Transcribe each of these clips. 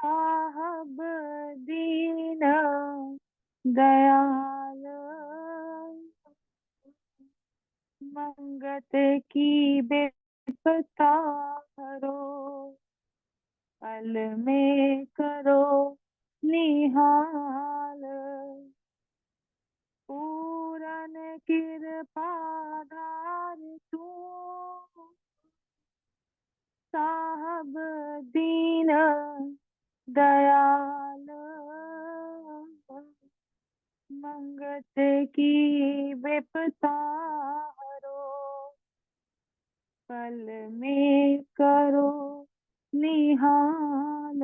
साहब दीन दयाल, मंगत की बेपता हरो, पल में करो निहाल। पूरन कृपा धार तू, साहब दीन दयाल, मंगत की बेपता हरो, पल में करो निहाल।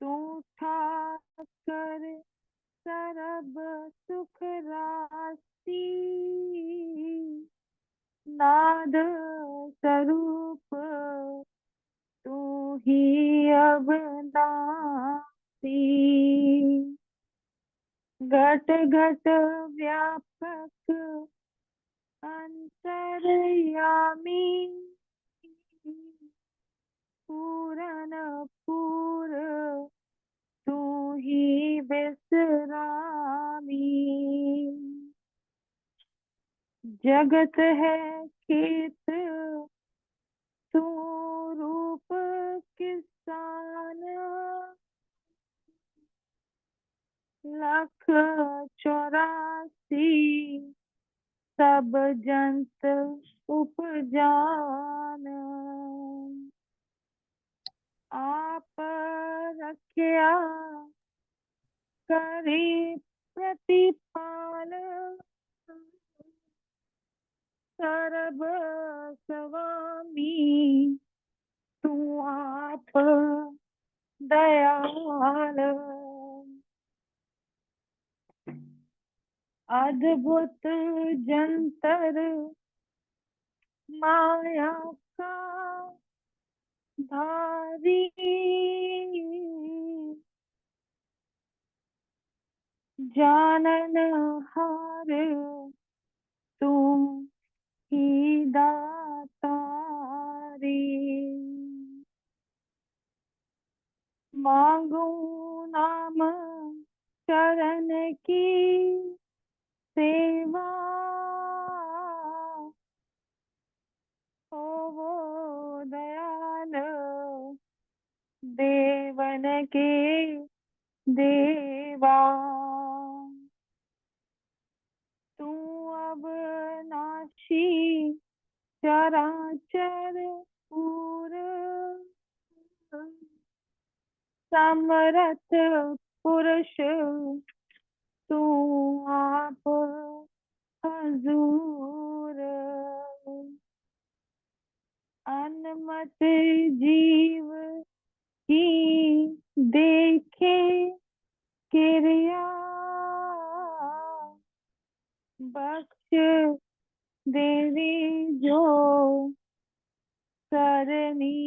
तू ठाकर सरब सुख राशि, नाद स्वरूप तू ही अविनाशी। घट घट व्यापक अंतर्यामी, पूरन पूर तू ही विश्रामी। जगत है खेत तू रूप किसान, लख 84 सब जंत उपजान। आप रखया करी प्रतिपाल, सर्व स्वामी तू आप दयाल। अद्भुत जंतर माया का धारी, जानन हार तू ही दातारी। मांगू नाम चरण की सेवा, ओ वो दयाल देवन के देवा। तू अविनाशी चराचर पूर, समरथ पुरुष तू आप हजूर। अनमत जीव की देखे क्रिया, बख्श देवी जो सरनी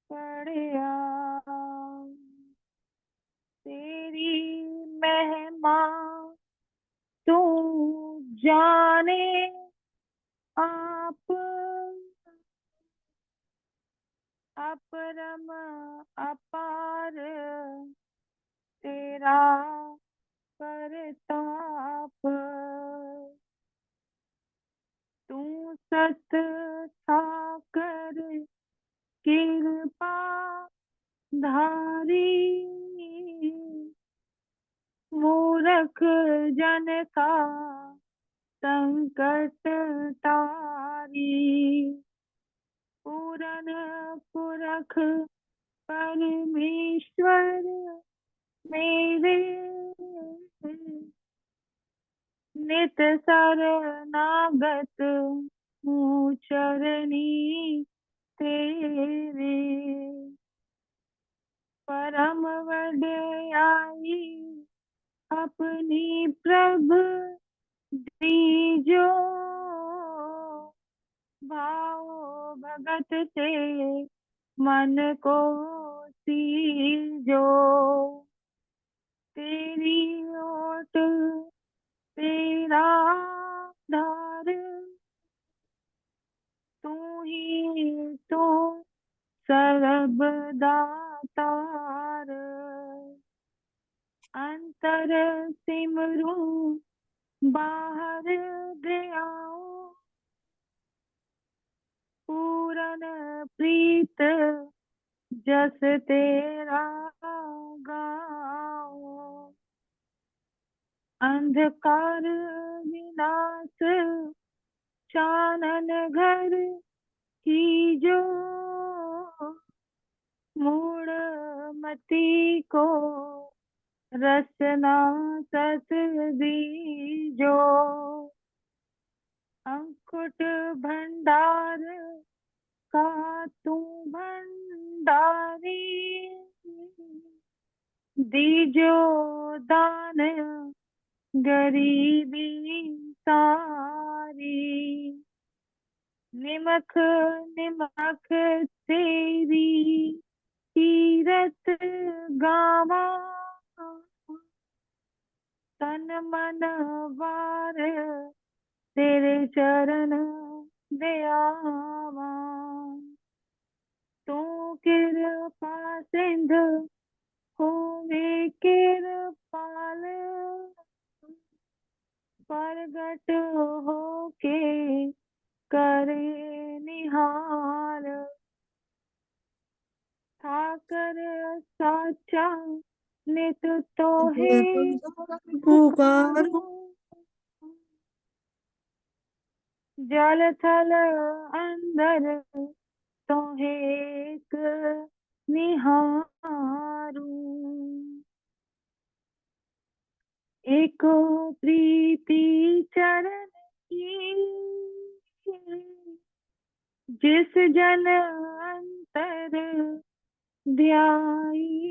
पड़या। तेरी महिमा तू जाने आप, अपरम अपार तेरा परताप। तू सत साकर कृपा धारी, मूरख जन का संकट तारी। पूरन पुरख परमेश्वर मेरे, नित शरणागत हूँ चरनी तेरे। परम वड्याई अपनी प्रभ दीजो, भाव भगत से मन को सीजो। तेरी ओट तेरा धार तू ही तो सर्ब दातार। अंतर सिमरू बाहर ध्याओ, पूरन प्रीत जस तेरा गाओ। अंधकार विनाश चानन घर की जो, मूढ़ मति को रचना सत दीजो। अंकुट भंडार का तू भंडारी, दीजो दान गरीबी सारी। निमक निमक तेरी तीरथ गावा, तन मन वार तेरे चरण दयावा। तू कृपा सिंधु होवे कृपाल, प्रगट होके करे निहाल। ठाकर साचा नित तो है पुकारो, जल थल अंदर तो एक निहारू। एको प्रीति चरण की, जिस जन अंतर ध्याई।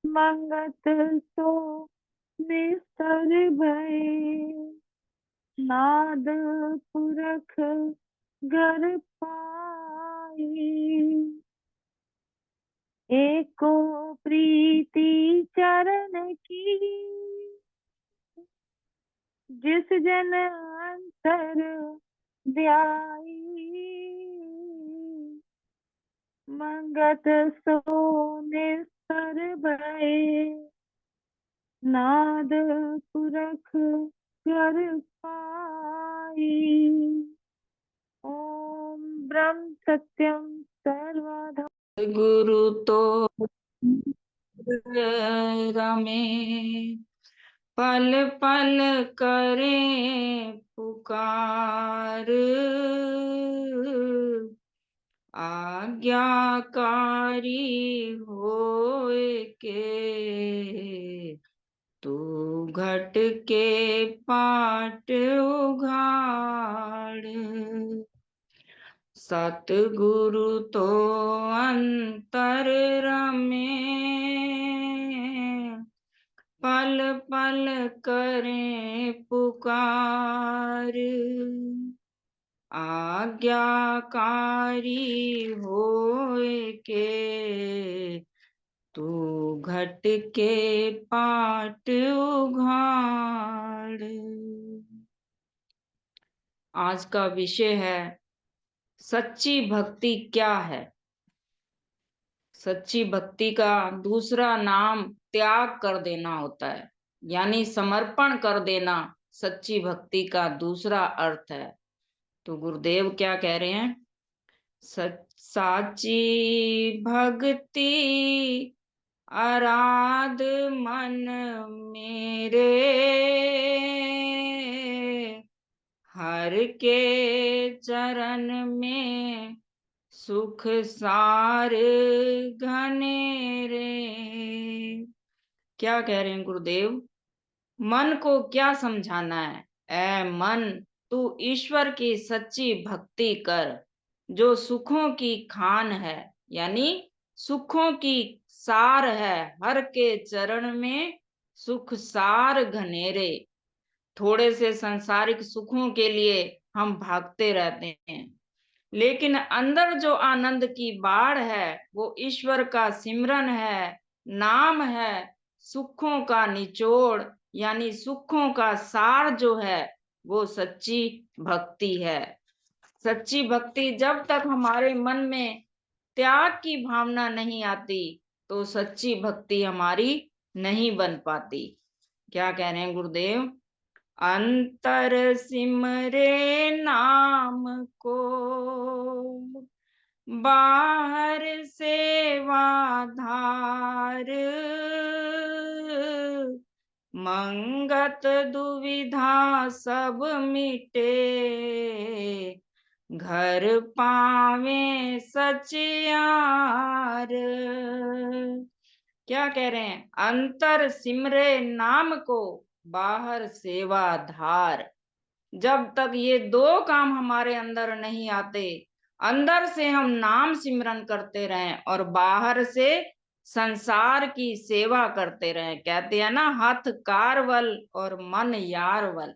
मंगत सो निस्तर भय, नाद पुरख घर पाई। एको प्रीति चरण की, जिस जन अंतर ध्याई। मंगत सो निस्तर भय, नाद पुरख घर पाई। ओम ब्रह्म सत्यम सर्वधा। गुरु तो रमे, पल पल करें पुकार। आज्ञाकारी होए के, तू घट के पाट उघाड़। सतगुरु तो अंतर रमे, पल पल करें पुकार। आज्ञाकारी होए के, तू घट के पाट उघाड़। आज का विषय है सच्ची भक्ति क्या है। सच्ची भक्ति का दूसरा नाम त्याग कर देना होता है, यानी समर्पण कर देना सच्ची भक्ति का दूसरा अर्थ है। तो गुरुदेव क्या कह रहे हैं? साची भक्ति आराध मन मेरे, हर के चरण में सुख सार घनेरे। क्या कह रहे हैं गुरुदेव? मन को क्या समझाना है? ऐ मन, तू ईश्वर की सच्ची भक्ति कर, जो सुखों की खान है, यानी सुखों की सार है। हर के चरण में सुख सार घनेरे। थोड़े से सांसारिक सुखों के लिए हम भागते रहते हैं, लेकिन अंदर जो आनंद की बाढ़ है वो ईश्वर का सिमरन है, नाम है। सुखों का निचोड़ यानी सुखों का सार जो है वो सच्ची भक्ति है। सच्ची भक्ति जब तक हमारे मन में त्याग की भावना नहीं आती तो सच्ची भक्ति हमारी नहीं बन पाती। क्या कह रहे हैं गुरुदेव? अंतर सिमरे नाम को, बाहर सेवाधार, मंगत दुविधा सब मिटे, घर पावे सचियार। क्या कह रहे हैं? अंतर सिमरे नाम को, बाहर सेवा धार। जब तक ये दो काम हमारे अंदर नहीं आते, अंदर से हम नाम सिमरन करते रहें और बाहर से संसार की सेवा करते रहें। कहते हैं ना, हाथ कारवल और मन यारवल।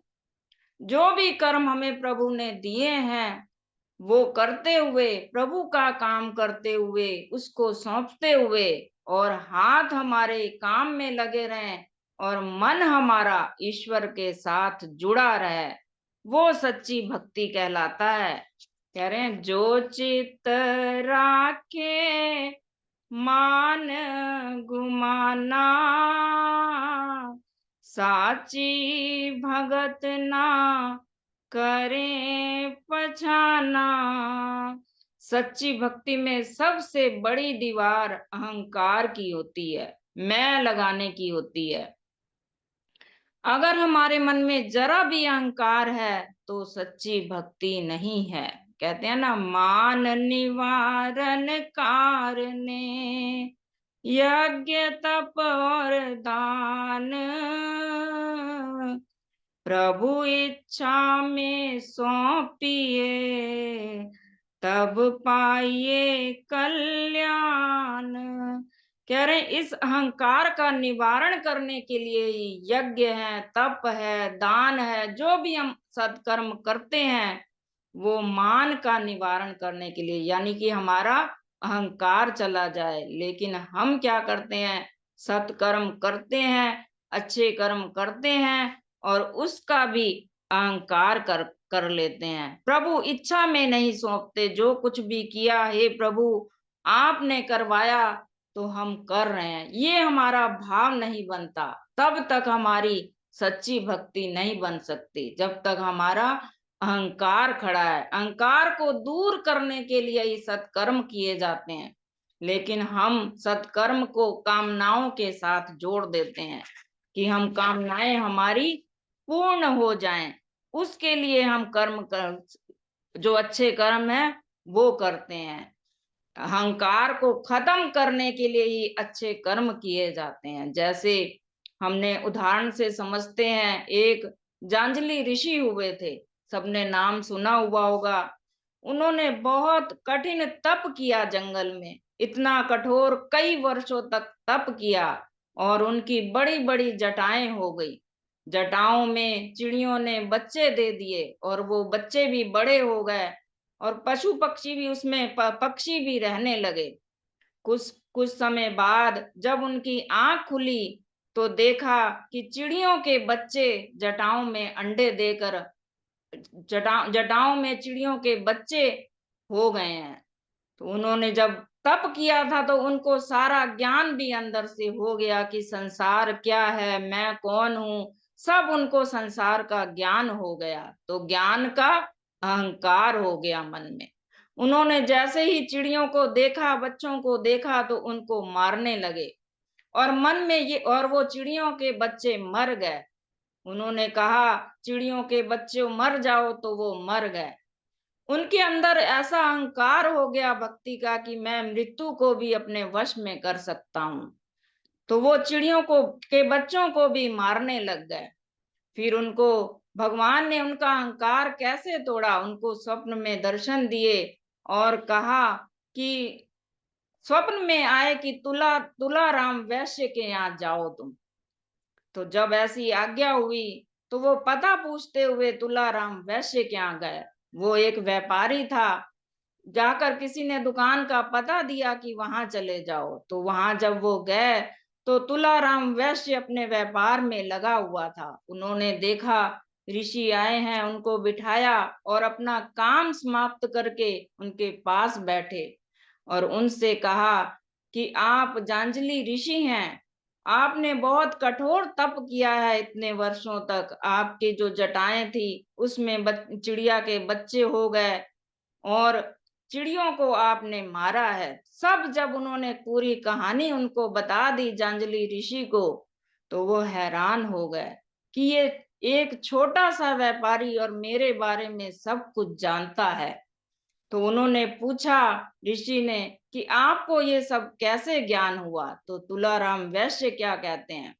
जो भी कर्म हमें प्रभु ने दिए हैं वो करते हुए, प्रभु का काम करते हुए, उसको सौंपते हुए, और हाथ हमारे काम में लगे रहें और मन हमारा ईश्वर के साथ जुड़ा रहे, वो सच्ची भक्ति कहलाता है। कह रहे हैं, जो चित्त राखे मान गुमाना, साची भगत ना करें पछाना। सच्ची भक्ति में सबसे बड़ी दीवार अहंकार की होती है, मैं लगाने की होती है। अगर हमारे मन में जरा भी अहंकार है तो सच्ची भक्ति नहीं है। कहते हैं ना, मान निवारण कारणे यज्ञ तप और दान, प्रभु इच्छा में सौंपिए तब पाइए कल्याण। कह रहे हैं, इस अहंकार का निवारण करने के लिए ही यज्ञ है, तप है, दान है, जो भी हम सत्कर्म करते हैं वो मान का निवारण करने के लिए, यानी कि हमारा अहंकार चला जाए। लेकिन हम क्या करते हैं? सत्कर्म करते हैं, अच्छे कर्म करते हैं और उसका भी अहंकार कर लेते हैं। प्रभु इच्छा में नहीं सौंपते। जो कुछ भी किया, हे प्रभु आपने करवाया तो हम कर रहे हैं, ये हमारा भाव नहीं बनता, तब तक हमारी सच्ची भक्ति नहीं बन सकती। जब तक हमारा अहंकार खड़ा है, अहंकार को दूर करने के लिए ही सत्कर्म किए जाते हैं। लेकिन हम सत्कर्म को कामनाओं के साथ जोड़ देते हैं कि हम कामनाएं हमारी पूर्ण हो जाएं, उसके लिए हम कर्म कर, जो अच्छे कर्म है वो करते हैं। अहंकार को खत्म करने के लिए ही अच्छे कर्म किए जाते हैं। जैसे हमने उदाहरण से समझते हैं, एक जांजली ऋषि हुए थे, सबने नाम सुना हुआ होगा। उन्होंने बहुत कठिन तप किया जंगल में, इतना कठोर, कई वर्षों तक तप किया और उनकी बड़ी बड़ी जटाएं हो गई। जटाओं में चिड़ियों ने बच्चे दे दिए और वो बच्चे भी बड़े हो गए और पशु पक्षी भी उसमें पक्षी भी रहने लगे। कुछ कुछ समय बाद जब उनकी आंख खुली तो देखा कि चिड़ियों के बच्चे जटाओं में अंडे देकर, जटाओं में चिड़ियों के बच्चे हो गए हैं। तो उन्होंने जब तप किया था तो उनको सारा ज्ञान भी अंदर से हो गया कि संसार क्या है, मैं कौन हूँ, सब उनको संसार का ज्ञान हो गया। तो ज्ञान का अहंकार हो गया मन में। उन्होंने जैसे ही चिड़ियों को देखा, बच्चों को देखा तो उनको मारने लगे और मन में ये, और वो चिड़ियों के बच्चे मर गए। उन्होंने कहा चिड़ियों के बच्चे मर जाओ, तो वो मर गए। उनके अंदर ऐसा अहंकार हो गया भक्ति का कि मैं मृत्यु को भी अपने वश में कर सकता हूँ। तो वो चिड़ियों को के बच्चों को भी मारने लग गए। फिर उनको भगवान ने उनका अहंकार कैसे तोड़ा, उनको स्वप्न में दर्शन दिए और कहा कि स्वप्न में आए कि तुला राम वैश्य के यहाँ जाओ तुम। तो जब ऐसी आज्ञा हुई तो वो पता पूछते हुए तुलाराम वैश्य के यहाँ गए। वो एक व्यापारी था, जाकर किसी ने दुकान का पता दिया कि वहां चले जाओ। तो वहां जब वो गए तो तुलाराम वैश्य अपने व्यापार में लगा हुआ था। उन्होंने देखा ऋषि आए हैं उनको बिठाया और अपना काम समाप्त करके उनके पास बैठे और उनसे कहा कि आप जांजली ऋषि हैं। आपने बहुत कठोर तप किया है इतने वर्षों तक। आपकी जो जटाएं थी उसमें चिड़िया के बच्चे हो गए और चिड़ियों को आपने मारा है। सब जब उन्होंने पूरी कहानी उनको बता दी जांजलि ऋषि को, तो वो हैरान हो गए कि ये एक छोटा सा व्यापारी और मेरे बारे में सब कुछ जानता है। तो उन्होंने पूछा ऋषि ने कि आपको ये सब कैसे ज्ञान हुआ? तो तुलाराम वैश्य क्या कहते हैं,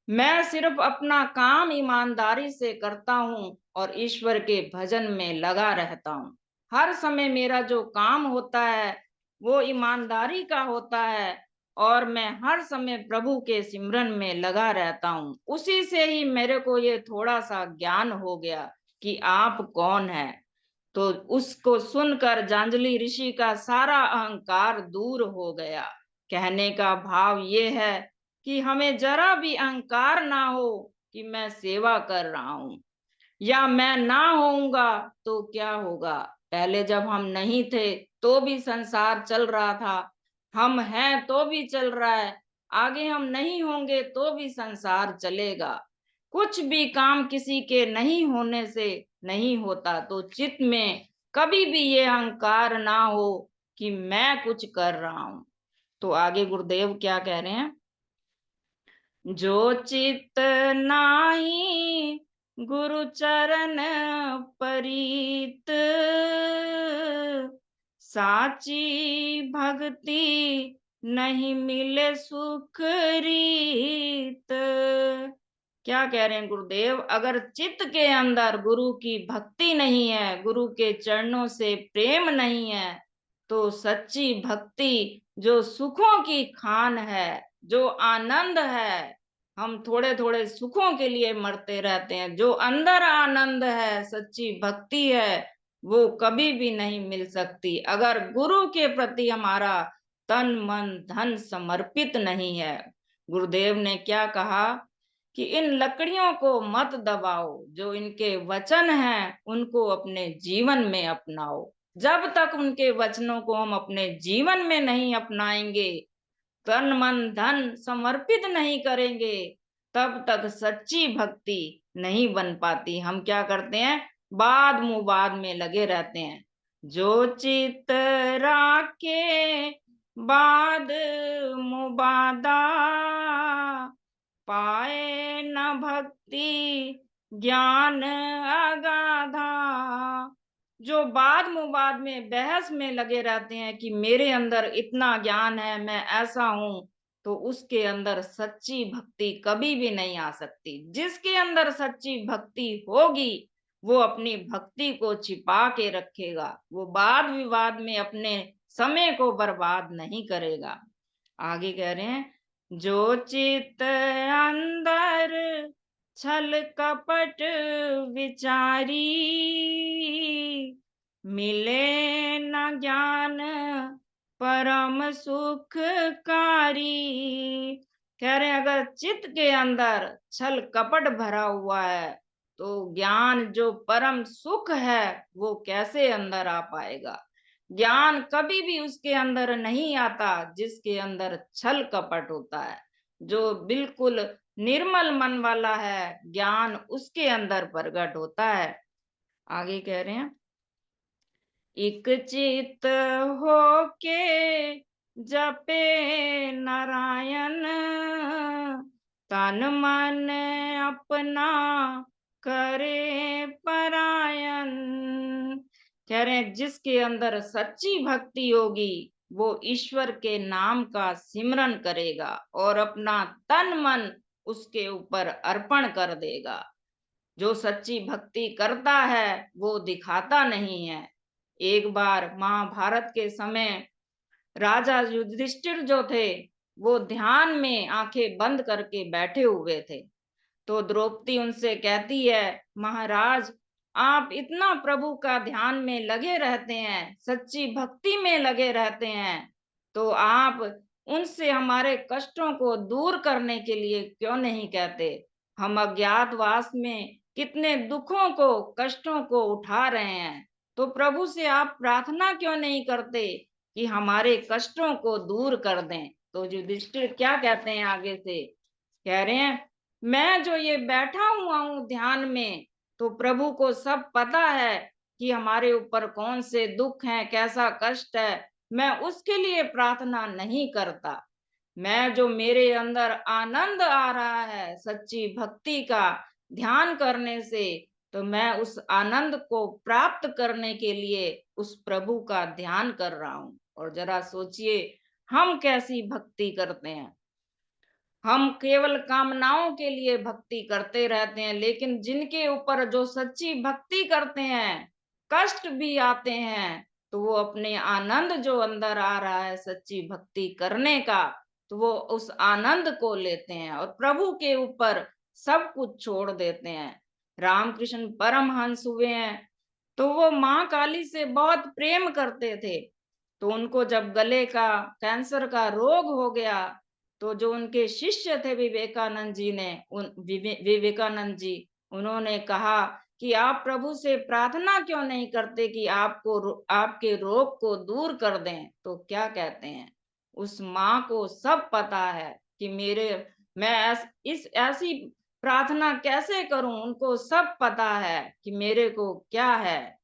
मैं सिर्फ अपना काम ईमानदारी से करता हूँ और ईश्वर के भजन में लगा रहता हूँ। हर समय मेरा जो काम होता है वो ईमानदारी का होता है और मैं हर समय प्रभु के सिमरन में लगा रहता हूँ। उसी से ही मेरे को ये थोड़ा सा ज्ञान हो गया कि आप कौन है। तो उसको सुनकर जांजलि ऋषि का सारा अहंकार दूर हो गया। कहने का भाव ये है कि हमें जरा भी अहंकार ना हो कि मैं सेवा कर रहा हूं या मैं ना होऊंगा तो क्या होगा। पहले जब हम नहीं थे तो भी संसार चल रहा था, हम हैं तो भी चल रहा है, आगे हम नहीं होंगे तो भी संसार चलेगा। कुछ भी काम किसी के नहीं होने से नहीं होता। तो चित्त में कभी भी ये अहंकार ना हो कि मैं कुछ कर रहा हूं। तो आगे गुरुदेव क्या कह रहे हैं, जो चित नाहि गुरु चरण परीत, साची भक्ति नहीं मिले सुख रीत। क्या कह रहे हैं गुरुदेव, अगर चित्त के अंदर गुरु की भक्ति नहीं है, गुरु के चरणों से प्रेम नहीं है, तो सच्ची भक्ति जो सुखों की खान है, जो आनंद है, हम थोड़े थोड़े सुखों के लिए मरते रहते हैं। जो अंदर आनंद है, सच्ची भक्ति है, वो कभी भी नहीं मिल सकती अगर गुरु के प्रति हमारा तन मन धन समर्पित नहीं है। गुरुदेव ने क्या कहा कि इन लकड़ियों को मत दबाओ, जो इनके वचन हैं उनको अपने जीवन में अपनाओ। जब तक उनके वचनों को हम अपने जीवन में नहीं अपनाएंगे, तन मन धन समर्पित नहीं करेंगे, तब तक सच्ची भक्ति नहीं बन पाती। हम क्या करते हैं, बाद मुबाद में लगे रहते हैं। जो चित राखे बाद मुबादा, पाए न भक्ति ज्ञान अगाधा। जो बाद मुबाद में बहस में लगे रहते हैं कि मेरे अंदर इतना ज्ञान है, मैं ऐसा हूं, तो उसके अंदर सच्ची भक्ति कभी भी नहीं आ सकती। जिसके अंदर सच्ची भक्ति होगी वो अपनी भक्ति को छिपा के रखेगा, वो वाद विवाद में अपने समय को बर्बाद नहीं करेगा। आगे कह रहे हैं, जो चित अंदर छल कपट विचारी, मिले न ज्ञान परम सुखकारी। कह रहे हैं अगर चित्त के अंदर छल कपट भरा हुआ है तो ज्ञान जो परम सुख है वो कैसे अंदर आ पाएगा। ज्ञान कभी भी उसके अंदर नहीं आता जिसके अंदर छल कपट होता है। जो बिल्कुल निर्मल मन वाला है, ज्ञान उसके अंदर प्रकट होता है। आगे कह रहे हैं, इक चित होके जपे नारायण, तन मन अपना करे परायण। कह रहे हैं जिसके अंदर सच्ची भक्ति होगी वो ईश्वर के नाम का सिमरन करेगा और अपना तन मन उसके ऊपर अर्पण कर देगा। जो सच्ची भक्ति करता है वो दिखाता नहीं है। एक बार महाभारत के समय राजा युधिष्ठिर जो थे वो ध्यान में आंखें बंद करके बैठे हुए थे। तो द्रौपदी उनसे कहती है, महाराज आप इतना प्रभु का ध्यान में लगे रहते हैं, सच्ची भक्ति में लगे रहते हैं, तो आप उनसे हमारे कष्टों को दूर करने के लिए क्यों नहीं कहते। हम अज्ञातवास में कितने दुखों को, कष्टों को उठा रहे हैं। तो प्रभु से आप प्रार्थना क्यों नहीं करते कि हमारे कष्टों को दूर कर दें? तो युधिष्ठिर क्या कहते हैं आगे से? कह रहे हैं, मैं जो ये बैठा हुआ हूं ध्यान में, तो प्रभु को सब पता है कि हमारे ऊपर कौन से दुख हैं, कैसा कष्ट है। मैं उसके लिए प्रार्थना नहीं करता। मैं जो मेरे अंदर आनंद आ रहा है सच्ची भक्ति का ध्यान करने से, तो मैं उस आनंद को प्राप्त करने के लिए उस प्रभु का ध्यान कर रहा हूं। और जरा सोचिए, हम कैसी भक्ति करते हैं। हम केवल कामनाओं के लिए भक्ति करते रहते हैं, लेकिन जिनके ऊपर जो सच्ची भक्ति करते हैं, कष्ट भी आते हैं, तो वो अपने आनंद जो अंदर आ रहा है सच्ची भक्ति करने का, तो वो उस आनंद को लेते हैं और प्रभु के ऊपर सब कुछ छोड़ देते हैं। रामकृष्ण परमहंस हुए हैं, तो वो माँ काली से बहुत प्रेम करते थे। तो उनको जब गले का कैंसर का रोग हो गया, तो जो उनके शिष्य थे विवेकानंद जी ने विवेकानंद जी, उन्होंने कहा कि आप प्रभु से प्रार्थना क्यों नहीं करते कि आपके रोग को दूर कर दें? तो क्या कहते हैं, उस माँ को सब पता है कि मैं इस ऐसी प्रार्थना कैसे करूं। उनको सब पता है कि मेरे को क्या है।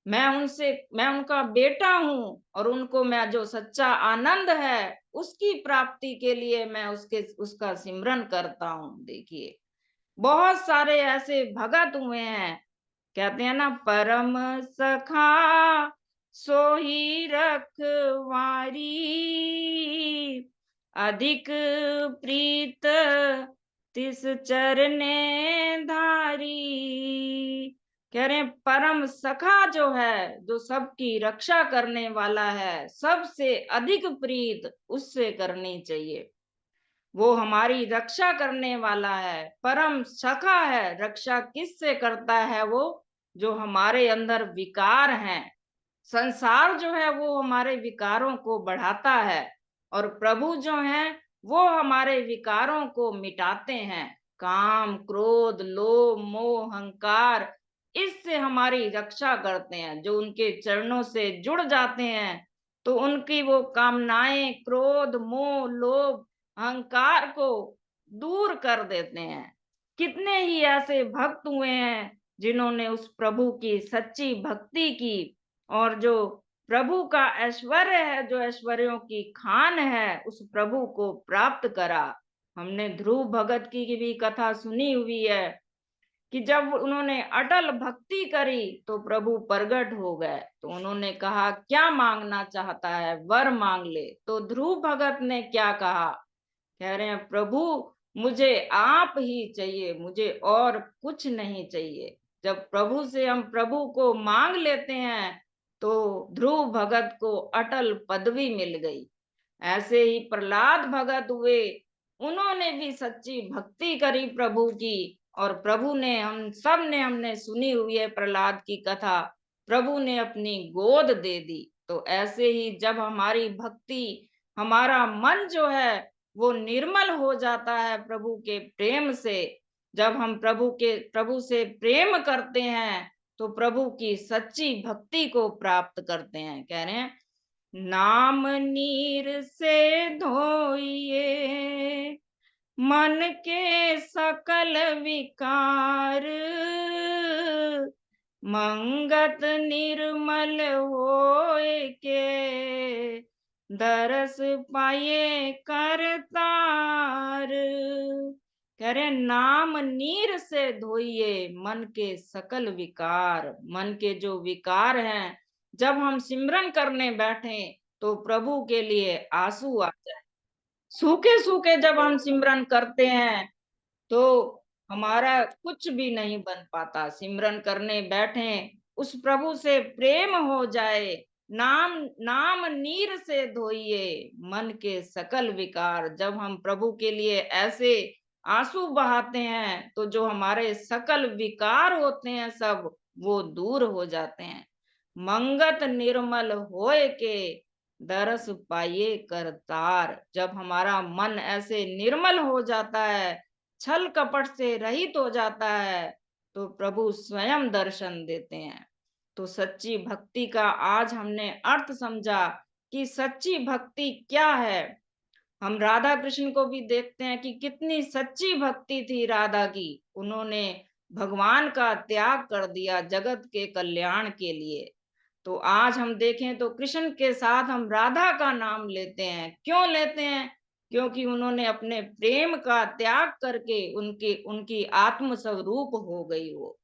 मैं उनका बेटा हूं और उनको मैं जो सच्चा आनंद है उसकी प्राप्ति के लिए मैं उसका सिमरन करता हूं। देखिए, बहुत सारे ऐसे भगत हुए हैं, कहते हैं ना, परम सखा सोही रखवारी, अधिक प्रीत तिस चरने धारी। कह रहे हैं, परम सखा जो है, जो सबकी रक्षा करने वाला है, सबसे अधिक प्रीत उससे करनी चाहिए। वो हमारी रक्षा करने वाला है, परम सखा है। रक्षा किससे करता है? वो जो हमारे अंदर विकार हैं। संसार जो है वो हमारे विकारों को बढ़ाता है, और प्रभु जो है वो हमारे विकारों को मिटाते हैं। काम, क्रोध, लोभ, मोह, अहंकार, इससे हमारी रक्षा करते हैं। जो उनके चरणों से जुड़ जाते हैं, तो उनकी वो कामनाएं, क्रोध, मोह, लोभ, अहंकार को दूर कर देते हैं। कितने ही ऐसे भक्त हुए हैं जिन्होंने उस प्रभु की सच्ची भक्ति की, और जो प्रभु का ऐश्वर्य है, जो ऐश्वर्यों की खान है, उस प्रभु को प्राप्त करा। हमने ध्रुव भगत की भी कथा सुनी हुई है कि जब उन्होंने अटल भक्ति करी तो प्रभु प्रगट हो गए। तो उन्होंने कहा, क्या मांगना चाहता है, वर मांग ले। तो ध्रुव भगत ने क्या कहा? कह रहे हैं, प्रभु मुझे आप ही चाहिए, मुझे और कुछ नहीं चाहिए। जब प्रभु से हम प्रभु को मांग लेते हैं, तो ध्रुव भगत को अटल पदवी मिल गई। ऐसे ही प्रहलाद भगत हुए, उन्होंने भी सच्ची भक्ति करी प्रभु की, और प्रभु ने, हम सब ने, हमने सुनी हुई है प्रहलाद की कथा, प्रभु ने अपनी गोद दे दी। तो ऐसे ही जब हमारी भक्ति, हमारा मन जो है वो निर्मल हो जाता है प्रभु के प्रेम से, जब हम प्रभु से प्रेम करते हैं, तो प्रभु की सच्ची भक्ति को प्राप्त करते हैं। कह रहे हैं, नाम नीर से धोइए मन के सकल विकार, मंगत निर्मल होए के दरस पाए करतार। कह रहे, नाम नीर से धोइए मन के सकल विकार। मन के जो विकार हैं, जब हम सिमरन करने बैठे तो प्रभु के लिए आंसू आ जाए। सूखे सूखे जब हम सिमरन करते हैं, तो हमारा कुछ भी नहीं बन पाता। सिमरन करने बैठे, उस प्रभु से प्रेम हो जाए, नाम नाम नीर से धोइए मन के सकल विकार। जब हम प्रभु के लिए ऐसे आंसू बहाते हैं, तो जो हमारे सकल विकार होते हैं सब वो दूर हो जाते हैं। मंगत निर्मल होए के दरस पाइए करतार। जब हमारा मन ऐसे निर्मल हो जाता है, छल कपट से रहित हो जाता है, तो प्रभु स्वयं दर्शन देते हैं। तो सच्ची भक्ति का आज हमने अर्थ समझा कि सच्ची भक्ति क्या है। हम राधा कृष्ण को भी देखते हैं कि कितनी सच्ची भक्ति थी राधा की। उन्होंने भगवान का त्याग कर दिया जगत के कल्याण के लिए। तो आज हम देखें तो कृष्ण के साथ हम राधा का नाम लेते हैं। क्यों लेते हैं? क्योंकि उन्होंने अपने प्रेम का त्याग करके उनकी उनकी आत्म स्वरूप हो गई वो।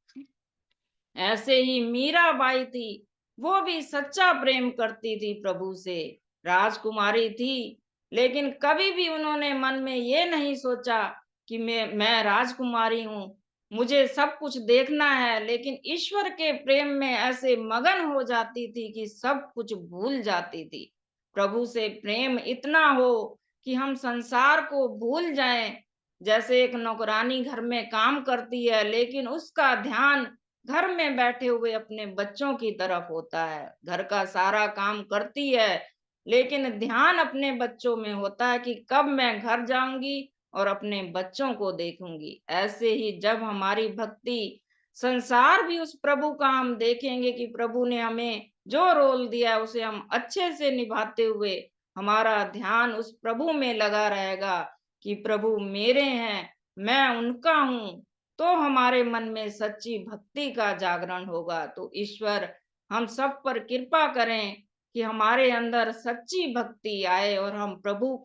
ऐसे ही मीराबाई थी, वो भी सच्चा प्रेम करती थी प्रभु से। राजकुमारी थी, लेकिन कभी भी उन्होंने मन में ये नहीं सोचा कि मैं राजकुमारी हूँ, मुझे सब कुछ देखना है। लेकिन ईश्वर के प्रेम में ऐसे मगन हो जाती थी कि सब कुछ भूल जाती थी। प्रभु से प्रेम इतना हो कि हम संसार को भूल जाएं। जैसे एक नौकरानी घर में काम करती है, लेकिन उसका ध्यान घर में बैठे हुए अपने बच्चों की तरफ होता है। घर का सारा काम करती है, लेकिन ध्यान अपने बच्चों में होता है कि कब मैं घर जाऊंगी और अपने बच्चों को देखूंगी। ऐसे ही जब हमारी भक्ति, संसार भी उस प्रभु का हम देखेंगे कि प्रभु ने हमें जो रोल दिया है उसे हम अच्छे से निभाते हुए, हमारा ध्यान उस प्रभु में लगा रहेगा कि प्रभु मेरे हैं, मैं उनका हूँ। तो हमारे मन में सच्ची भक्ति का जागरण होगा। तो ईश्वर हम सब पर कृपा करें कि हमारे अंदर सच्ची भक्ति आए और हम प्रभु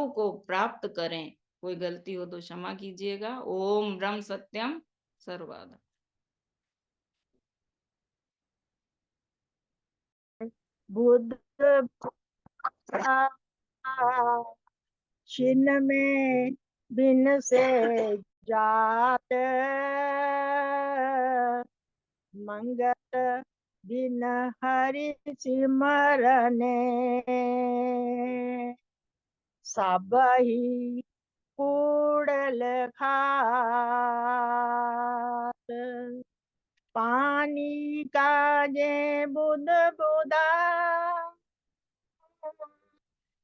को प्राप्त करें। कोई गलती हो तो क्षमा कीजिएगा। ओम ब्रह्म सत्यम सर्वदा। बुद्ध छिन्न में बिन से जात, मंगत बिन हरि सिमरने, सब ही कूड़ल खात, पानी काजे बुध बुदा,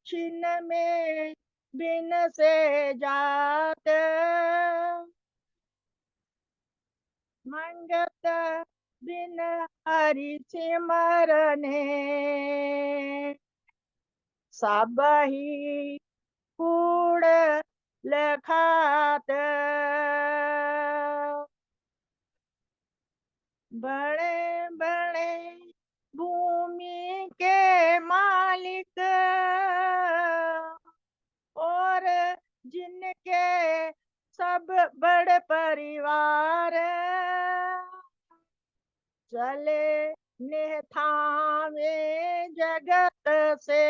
छिन्न में बिन से जात, मंगत बिन हरि सिमरने, सब ही कूड़ लखात, बड़े बड़े भूमि के मालिक और जिनके सब बड़ परिवार, चले निहथावे जगत से,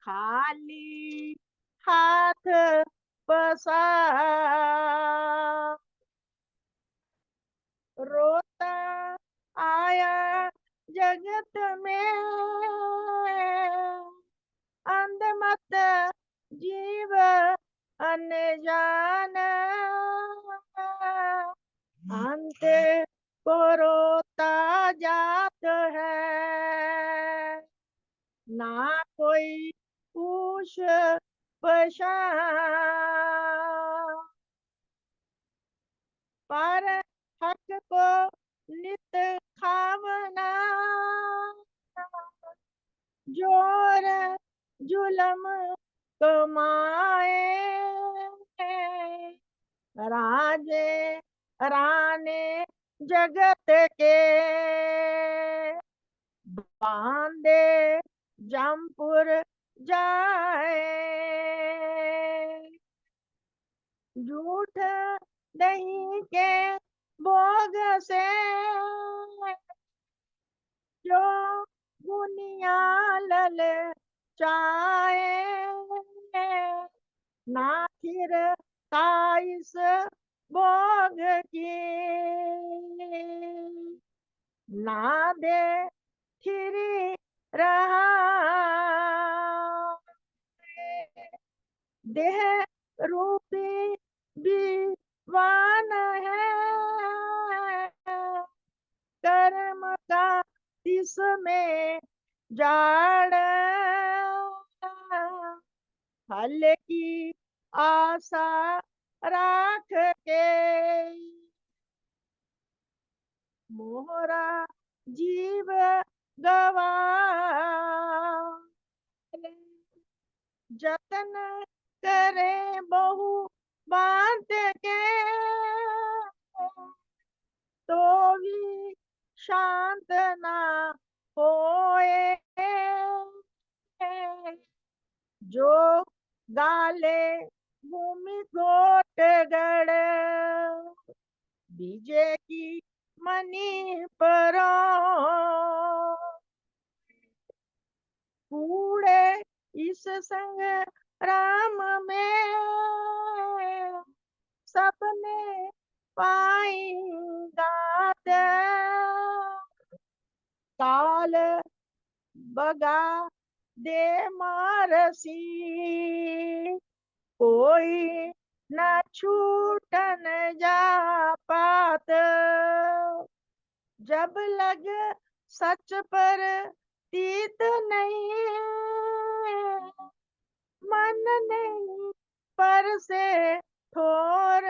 खाली हाथ पसार, रोता आया जगत में, अंधमत जीव अनजान, अंत को रोता जात है, ना कोई पूछ पछान, पर हक को नित खावना, जोर जुलम कमाए, राजे राने जगत के, बांधे जमपुर जाए, झूठ दही के भोग से, जो दुनिया लल चाहे, ना फिर ताइस भोग की, ना दे फिरी रहा, देह रूपी विवान है, कर्म का इसमें जाड़, फल की आशा राख के मोहरा जीव गवारे। जतन करे बहु बात के तो भी शांत ना होए। जो गाले भूमि गोट गढ़ बीजे की मनी परो कूड़े इस संग राम में सबने पाई गात। काल बगा दे मारसी कोई न छूटन जा पात। जब लग सच पर तीत नहीं मन नहीं पर से ठोर।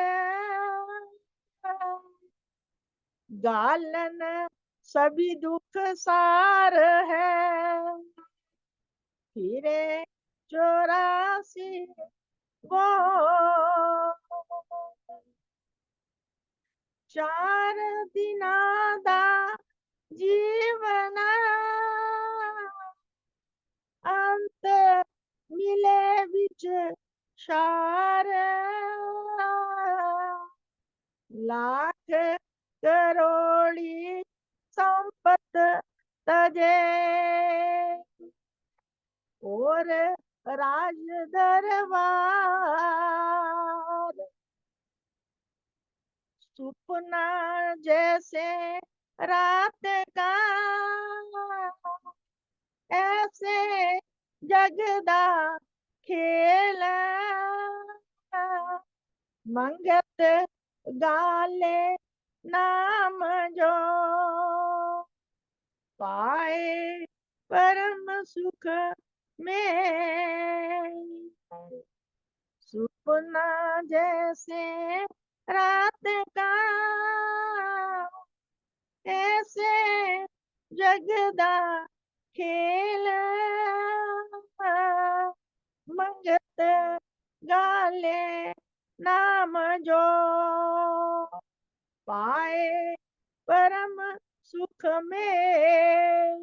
गालन सभी दुख सार है फिरे 84 वो 4 दिना दा जीवन अंत मिले विच शार। लाख करोड़ी संपत तजे और राज दरबार सुपना जैसे रात का ऐसे जगदा खेल। मंगत गाले नाम जो पाए परम सुख में। सुपना जैसे रात का ऐसे जगदा खेल। मंगत गाले नाम जो पाए परम सुख में।